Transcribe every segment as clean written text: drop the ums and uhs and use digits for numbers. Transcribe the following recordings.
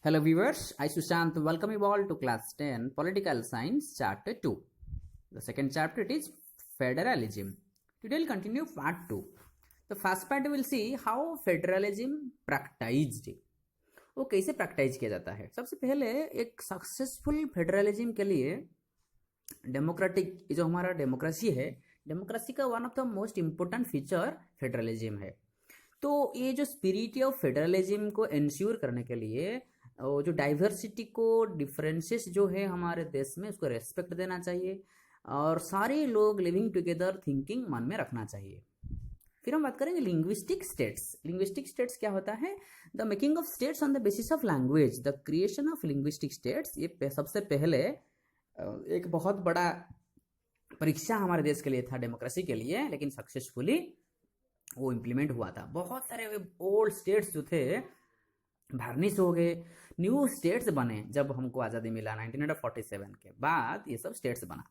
Hello viewers, I Sushant welcome you all to class 10 Political Science chapter 2. The second chapter it is Federalism. Today we'll continue part 2. The first part we'll see how federalism practiced. वो कैसे practice किया जाता है। सबसे पहले एक successful federalism के लिए डेमोक्रेटिक जो हमारा डेमोक्रेसी है, डेमोक्रेसी का one of the most important feature federalism है। तो ये जो स्पिरिट ऑफ फेडरलिज्म को इंश्योर करने के लिए जो डाइवर्सिटी को डिफरेंसेस जो है हमारे देश में उसको रेस्पेक्ट देना चाहिए और सारे लोग लिविंग टुगेदर थिंकिंग मन में रखना चाहिए। फिर हम बात करेंगे लिंग्विस्टिक स्टेट्स। लिंग्विस्टिक स्टेट्स क्या होता है? The making of states on the basis of language, the creation of linguistic states. ये सबसे पहले एक बहुत बड़ा परीक्षा हमारे देश के लिए था, डेमोक्रेसी के लिए, लेकिन सक्सेसफुली वो इम्प्लीमेंट हुआ था। बहुत सारे ओल्ड स्टेट्स जो थे वार्निश हो गए, न्यू स्टेट्स बने। जब हमको आज़ादी मिला 1947 के बाद ये सब स्टेट्स बना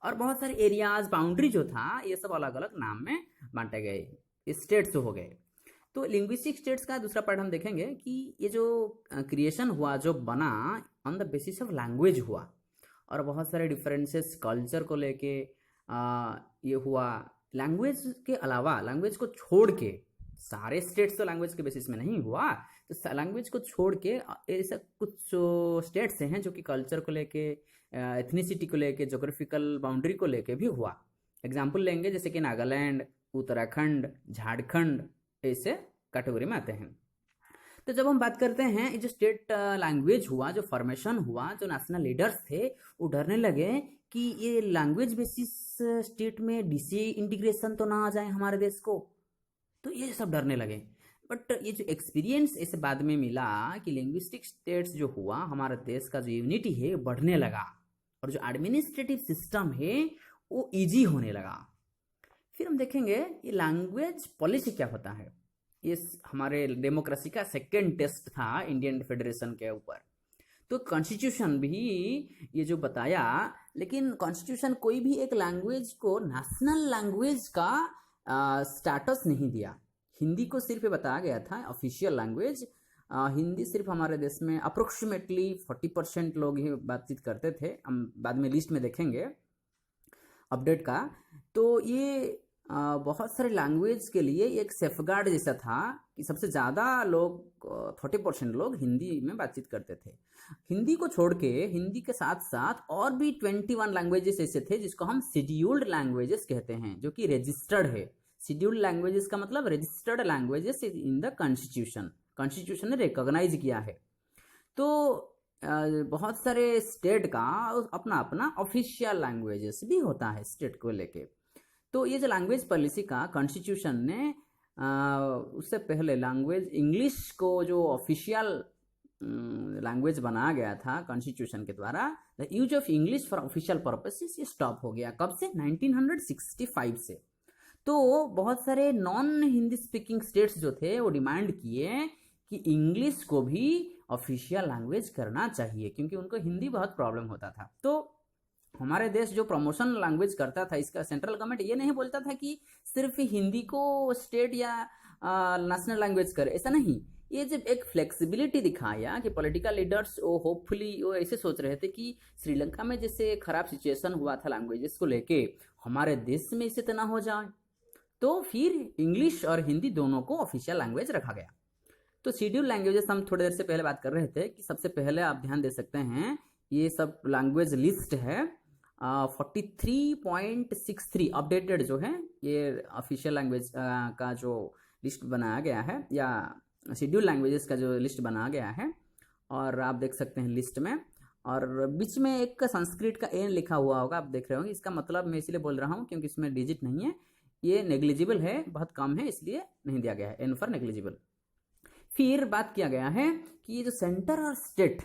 और बहुत सारे एरियाज बाउंड्री जो था ये सब अलग अलग नाम में बांटे गए, स्टेट्स हो गए। तो लिंग्विस्टिक स्टेट्स का दूसरा पार्ट हम देखेंगे कि ये जो क्रिएशन हुआ, जो बना on the basis of language हुआ और बहुत सारे डिफरेंसेस कल्चर को लेके ये हुआ। लैंग्वेज के अलावा, लैंग्वेज को छोड़ के, सारे स्टेट्स तो लैंग्वेज के बेसिस में नहीं हुआ, तो लैंग्वेज को छोड़ के ऐसा कुछ स्टेट्स हैं जो कि कल्चर को लेके, एथनिसिटी को लेके, ज्योग्राफिकल बाउंड्री को लेके भी हुआ। एग्जाम्पल लेंगे जैसे कि नागालैंड, उत्तराखंड, झारखंड, ऐसे कैटेगरी में आते हैं। तो जब हम बात करते हैं ये जो स्टेट लैंग्वेज हुआ, जो फॉर्मेशन हुआ, जो नेशनल लीडर्स थे वो डरने लगे कि ये लैंग्वेज बेसिस स्टेट में डीसी इंटीग्रेशन तो ना आ जाए हमारे देश को, तो ये सब डरने लगे। बट ये जो एक्सपीरियंस इसे बाद में मिला कि लिंग्विस्टिक स्टेट्स जो हुआ, हमारे देश का जो यूनिटी है बढ़ने लगा और जो एडमिनिस्ट्रेटिव सिस्टम है वो इजी होने लगा। फिर हम देखेंगे ये लैंग्वेज पॉलिसी क्या होता है। ये हमारे डेमोक्रेसी का सेकेंड टेस्ट था इंडियन फेडरेशन के ऊपर। तो कॉन्स्टिट्यूशन भी ये जो बताया, लेकिन कॉन्स्टिट्यूशन कोई भी एक लैंग्वेज को नेशनल लैंग्वेज का स्टेटस नहीं दिया। हिंदी को सिर्फ बताया गया था ऑफिशियल लैंग्वेज। हिंदी सिर्फ हमारे देश में अप्रोक्सीमेटली 40% लोग ही बातचीत करते थे। हम बाद में लिस्ट में देखेंगे अपडेट का। तो ये बहुत सारे लैंग्वेज के लिए एक सेफगार्ड जैसा था कि सबसे ज़्यादा लोग 40% लोग हिंदी में बातचीत करते थे। हिंदी को छोड़ के, हिंदी के साथ साथ और भी 21 लैंग्वेजेस ऐसे थे जिसको हम शेड्यूल्ड लैंग्वेजेस कहते हैं, जो कि रजिस्टर्ड है। शेड्यूल्ड लैंग्वेजेस का मतलब registered languages in the constitution, constitution ने रिकॉग्नाइज किया है। तो बहुत सारे स्टेट का अपना अपना ऑफिशियल लैंग्वेजेस भी होता है स्टेट को लेके। तो ये जो लैंग्वेज पॉलिसी का कॉन्स्टिट्यूशन ने उससे पहले लैंग्वेज इंग्लिश को जो ऑफिशियल लैंग्वेज बनाया गया था कॉन्स्टिट्यूशन के द्वारा, the use of English for official purposes ये स्टॉप हो गया। कब से? 1965 से। तो बहुत सारे नॉन हिंदी स्पीकिंग स्टेट्स जो थे वो डिमांड किए कि इंग्लिश को भी ऑफिशियल लैंग्वेज करना चाहिए, क्योंकि उनको हिंदी बहुत प्रॉब्लम होता था। तो हमारे देश जो प्रमोशन लैंग्वेज करता था, इसका सेंट्रल गवर्नमेंट ये नहीं बोलता था कि सिर्फ हिंदी को स्टेट या नेशनल लैंग्वेज करे, ऐसा नहीं। ये जब एक फ्लेक्सिबिलिटी दिखाया कि पॉलिटिकल लीडर्स वो होपफुली वो ऐसे सोच रहे थे कि श्रीलंका में जैसे खराब सिचुएशन हुआ था लैंग्वेजेस को लेके, हमारे देश में इसे तो ना हो जाए, तो फिर इंग्लिश और हिंदी दोनों को ऑफिशियल लैंग्वेज रखा गया। तो शेड्यूल लैंग्वेजेस हम थोड़ी देर से पहले बात कर रहे थे कि सबसे पहले आप ध्यान दे सकते हैं ये सब लैंग्वेज लिस्ट है 43.63 अपडेटेड जो है, ये ऑफिशियल लैंग्वेज का जो लिस्ट बनाया गया है या शेड्यूल लैंग्वेजेस का जो लिस्ट बनाया गया है। और आप देख सकते हैं लिस्ट में, और बीच में एक संस्कृत का एन लिखा हुआ होगा, आप देख रहे होंगे। इसका मतलब मैं इसलिए बोल रहा हूँ क्योंकि इसमें डिजिट नहीं है, ये नेग्लिजिबल है, बहुत कम है, इसलिए नहीं दिया गया है, एन फॉर नेग्लिजिबल। फिर बात किया गया है कि ये जो सेंटर और स्टेट,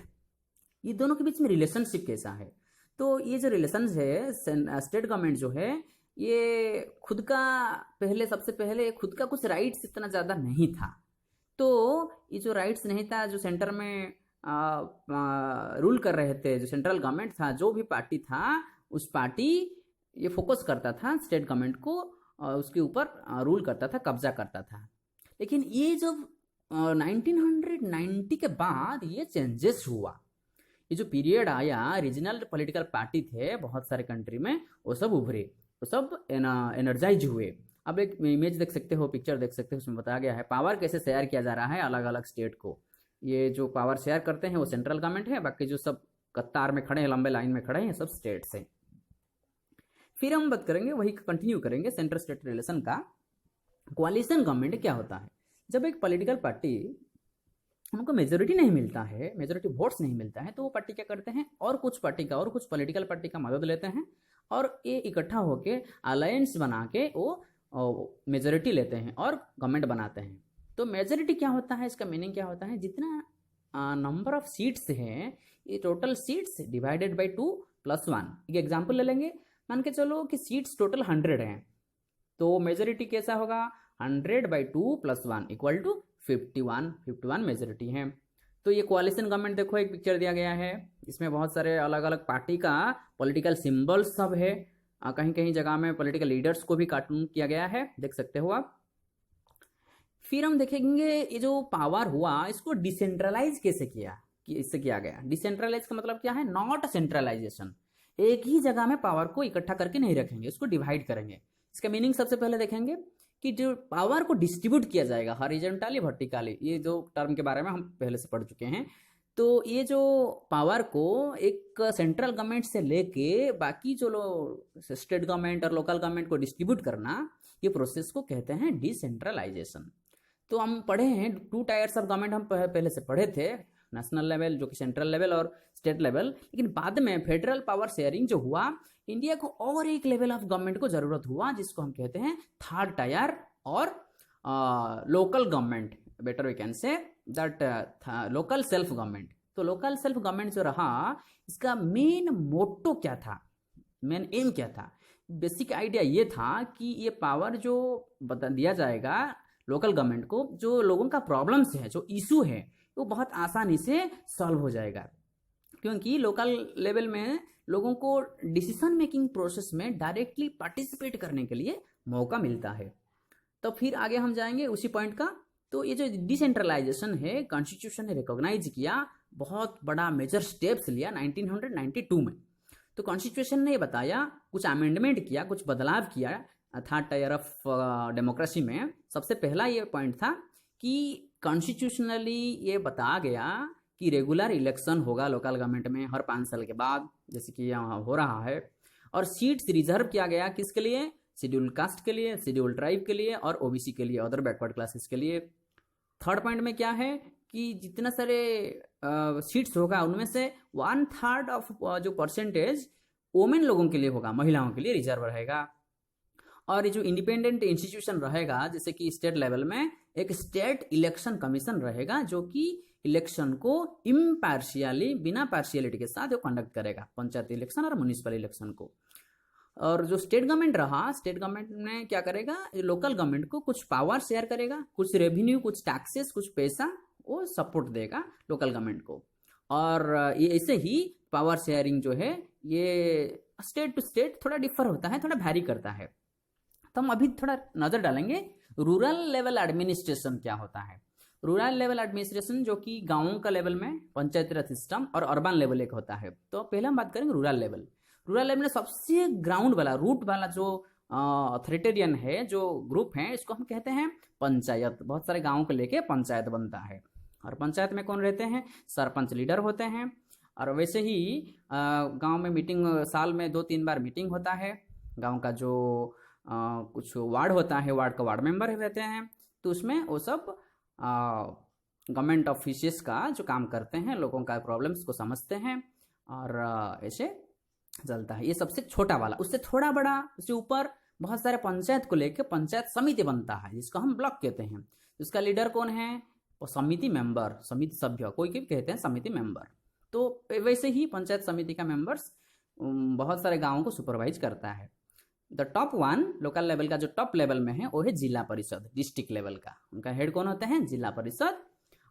ये दोनों के बीच में रिलेशनशिप कैसा है। तो ये जो रिलेशन है, स्टेट गवर्नमेंट जो है ये खुद का सबसे पहले खुद का कुछ राइट्स इतना ज़्यादा नहीं था। तो ये जो राइट्स नहीं था, जो सेंटर में रूल कर रहे थे, जो सेंट्रल गवर्नमेंट था, जो भी पार्टी था, उस पार्टी ये फोकस करता था स्टेट गवर्नमेंट को, उसके ऊपर रूल करता था, कब्जा करता था। लेकिन ये जब 1990 के बाद ये चेंजेस हुआ। ये जो पीरियड आया, रीजनल पॉलिटिकल पार्टी थे बहुत सारे कंट्री में, वो सब उभरे, वो सब एनर्जाइज हुए। अब एक इमेज देख सकते हो, पिक्चर देख सकते हो, उसमें बताया गया है पावर कैसे शेयर किया जा रहा है अलग अलग स्टेट को। ये जो पावर शेयर करते हैं वो सेंट्रल गवर्नमेंट है, बाकी जो सब कतार में खड़े हैं, लंबे लाइन में खड़े हैं, सब स्टेट्स हैं। फिर हम बात करेंगे, वही कंटिन्यू करेंगे सेंट्रल स्टेट रिलेशन का। कोalition गवर्नमेंट क्या होता है? जब एक पॉलिटिकल पार्टी, उनको मेजोरिटी नहीं मिलता है, मेजोरिटी वोट्स नहीं मिलता है, तो वो पार्टी क्या करते हैं, और कुछ पार्टी का, और कुछ पॉलिटिकल पार्टी का मदद लेते हैं और ये इकट्ठा होके अलायंस बना के वो मेजोरिटी लेते हैं और गवर्नमेंट बनाते हैं। तो मेजोरिटी क्या होता है, इसका मीनिंग क्या होता है, जितना नंबर ऑफ सीट्स हैं, ये टोटल सीट्स डिवाइडेड बाई 2 + 1। एक एग्जाम्पल ले लेंगे, मान के चलो कि सीट्स टोटल 100 हैं, तो मेजोरिटी कैसा होगा, 100/2 + 1 = 51 मेजोरिटी है। तो ये कोalition गवर्नमेंट देखो, एक पिक्चर दिया गया है, इसमें बहुत सारे अलग अलग पार्टी का पॉलिटिकल सिंबल्स सब है, कहीं कहीं जगह में पॉलिटिकल लीडर्स को भी कार्टून किया गया है, देख सकते हो आप। फिर हम देखेंगे ये जो पावर हुआ, इसको डिसेंट्रलाइज कैसे किया, कि इससे किया गया। डिसेंट्रलाइज का मतलब क्या है, नॉट सेंट्रलाइजेशन। एक ही जगह में पावर को इकट्ठा करके नहीं रखेंगे, उसको डिवाइड करेंगे। इसका मीनिंग सबसे पहले देखेंगे कि जो पावर को डिस्ट्रीब्यूट किया जाएगा हॉरिजॉन्टली वर्टिकली, ये जो टर्म के बारे में हम पहले से पढ़ चुके हैं। तो ये जो पावर को एक सेंट्रल गवर्नमेंट से लेके बाकी जो स्टेट गवर्नमेंट और लोकल गवर्नमेंट को डिस्ट्रीब्यूट करना, ये प्रोसेस को कहते हैं डिसेंट्रलाइजेशन। तो हम पढ़े हैं 2 टायर्स ऑफ गवर्नमेंट, हम पहले से पढ़े थे, नेशनल लेवल जो कि सेंट्रल लेवल और स्टेट लेवल। लेकिन बाद में फेडरल पावर शेयरिंग जो हुआ, इंडिया को और एक लेवल ऑफ गवर्नमेंट को जरूरत हुआ, जिसको हम कहते हैं 3rd टायर और local government, better we can say that local self government. तो लोकल सेल्फ गवर्नमेंट जो रहा, इसका मेन मोटो क्या था, मेन एम क्या था, बेसिक आइडिया ये था कि ये पावर जो बता दिया जाएगा लोकल गवर्नमेंट को, जो लोगों का प्रॉब्लम्स है, जो इशू है, वो बहुत आसानी से सॉल्व हो जाएगा, क्योंकि लोकल लेवल में लोगों को डिसीजन मेकिंग प्रोसेस में डायरेक्टली पार्टिसिपेट करने के लिए मौका मिलता है। तो फिर आगे हम जाएंगे उसी पॉइंट का। तो ये जो डिसेंट्रलाइजेशन है, कॉन्स्टिट्यूशन ने रिकॉग्नाइज किया, बहुत बड़ा मेजर स्टेप्स लिया 1992 में। तो कॉन्स्टिट्यूशन ने बताया, कुछ अमेंडमेंट किया, कुछ बदलाव किया 3rd टायर ऑफ डेमोक्रेसी में। सबसे पहला ये पॉइंट था कि कॉन्स्टिट्यूशनली ये बताया गया कि रेगुलर इलेक्शन होगा लोकल गवर्नमेंट में हर 5 साल के बाद, जैसे कि यहाँ हो रहा है। और सीट्स रिजर्व किया गया किसके लिए, शेड्यूल कास्ट के लिए, शेड्यूल ट्राइब के लिए और ओबीसी के लिए, अदर बैकवर्ड क्लासेस के लिए। 3rd पॉइंट में क्या है कि जितना सारे सीट्स होगा, उनमें से 1/3 ऑफ जो परसेंटेज वोमेन लोगों के लिए होगा, महिलाओं के लिए रिजर्व रहेगा। और ये जो इंडिपेंडेंट इंस्टीट्यूशन रहेगा, जैसे कि स्टेट लेवल में एक स्टेट इलेक्शन कमीशन रहेगा, जो कि इलेक्शन को इम्पार्शियली, बिना पार्शियलिटी के साथ वो कंडक्ट करेगा, पंचायत इलेक्शन और म्युनिसिपल इलेक्शन को। और जो स्टेट गवर्नमेंट रहा, स्टेट गवर्नमेंट में क्या करेगा, लोकल गवर्नमेंट को कुछ पावर शेयर करेगा, कुछ रेवेन्यू, कुछ टैक्सेस, कुछ पैसा वो सपोर्ट देगा लोकल गवर्नमेंट को। और ये ऐसे ही पावर शेयरिंग जो है, ये स्टेट टू स्टेट थोड़ा डिफर होता है, थोड़ा वैरी करता है। तो हम अभी थोड़ा नजर डालेंगे रूरल लेवल एडमिनिस्ट्रेशन क्या होता है। रूरल लेवल एडमिनिस्ट्रेशन जो कि गांवों का लेवल में पंचायती राज सिस्टम, और अर्बन लेवल एक होता है। तो पहले हम बात करेंगे रूरल लेवल। रूरल लेवल में सबसे ग्राउंड वाला, रूट वाला जो अथॉरिटेरियन है, जो ग्रुप है, इसको हम कहते हैं पंचायत। बहुत सारे गाँव को लेके पंचायत बनता है। और पंचायत में कौन रहते हैं, सरपंच लीडर होते हैं। और वैसे ही गांव में मीटिंग, साल में 2-3 बार मीटिंग होता है। गांव का जो कुछ वार्ड होता है, वार्ड का वार्ड मेंबर रहते हैं, तो उसमें वो सब गवर्नमेंट ऑफिशियल्स का जो काम करते हैं, लोगों का प्रॉब्लम्स को समझते हैं और ऐसे चलता है। ये सबसे छोटा वाला। उससे थोड़ा बड़ा, उससे ऊपर बहुत सारे पंचायत को लेकर पंचायत समिति बनता है, जिसको हम ब्लॉक कहते हैं। उसका लीडर कौन है, वो समिति मेंबर, समिति सभ्य, कोई भी कहते हैं समिति मेंबर। तो वैसे ही पंचायत समिति का मेंबर्स बहुत सारे गाँवों को सुपरवाइज करता है। द टॉप 1 लोकल लेवल का जो टॉप लेवल में है, वो है जिला परिषद, डिस्ट्रिक्ट लेवल का। उनका हेड कौन होते हैं, जिला परिषद।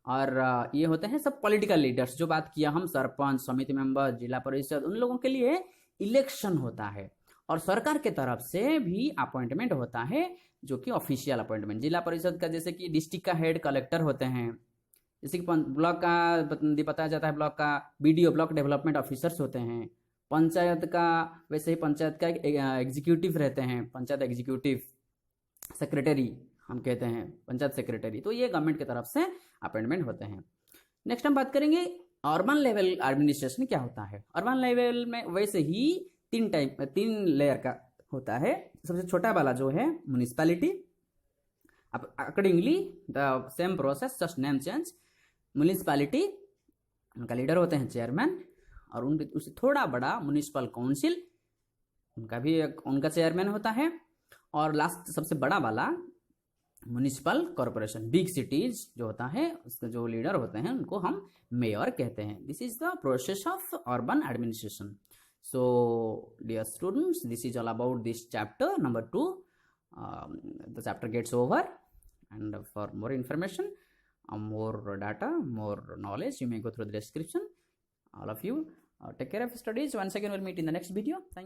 और ये होते हैं सब पॉलिटिकल लीडर्स, जो बात किया हम, सरपंच, समिति मेंबर, जिला परिषद, उन लोगों के लिए इलेक्शन होता है। और सरकार के तरफ से भी अपॉइंटमेंट होता है, जो कि ऑफिशियल अपॉइंटमेंट। जिला परिषद का जैसे कि डिस्ट्रिक्ट का हेड कलेक्टर होते हैं, जैसे कि ब्लॉक का बताया जाता है, ब्लॉक का बीडीओ ब्लॉक डेवलपमेंट ऑफिसर्स होते हैं। पंचायत का वैसे ही पंचायत का एग्जीक्यूटिव रहते हैं, पंचायत एग्जीक्यूटिव सेक्रेटरी हम कहते हैं, पंचायत सेक्रेटरी। तो ये गवर्नमेंट की तरफ से अपॉइंटमेंट होते हैं। नेक्स्ट हम बात करेंगे अर्बन लेवल एडमिनिस्ट्रेशन क्या होता है। अर्बन लेवल में वैसे ही तीन लेयर का होता है। सबसे छोटा वाला जो है municipality, accordingly the same process, just name change. Municipality, उनका लीडर होते हैं चेयरमैन, और उससे थोड़ा बड़ा म्युनिसिपल काउंसिल, उनका चेयरमैन होता है। और लास्ट सबसे बड़ा वाला म्युनिसिपल कॉर्पोरेशन, बिग सिटीज जो होता है, उसके जो लीडर होते हैं उनको हम मेयर कहते हैं। This is the process of urban administration. So dear students, this is all about this chapter number 2. The chapter gets over, and for more information, more data, more knowledge, you may go through the description. All of you take care of your studies. Once again, we'll meet in the next video. Thank you.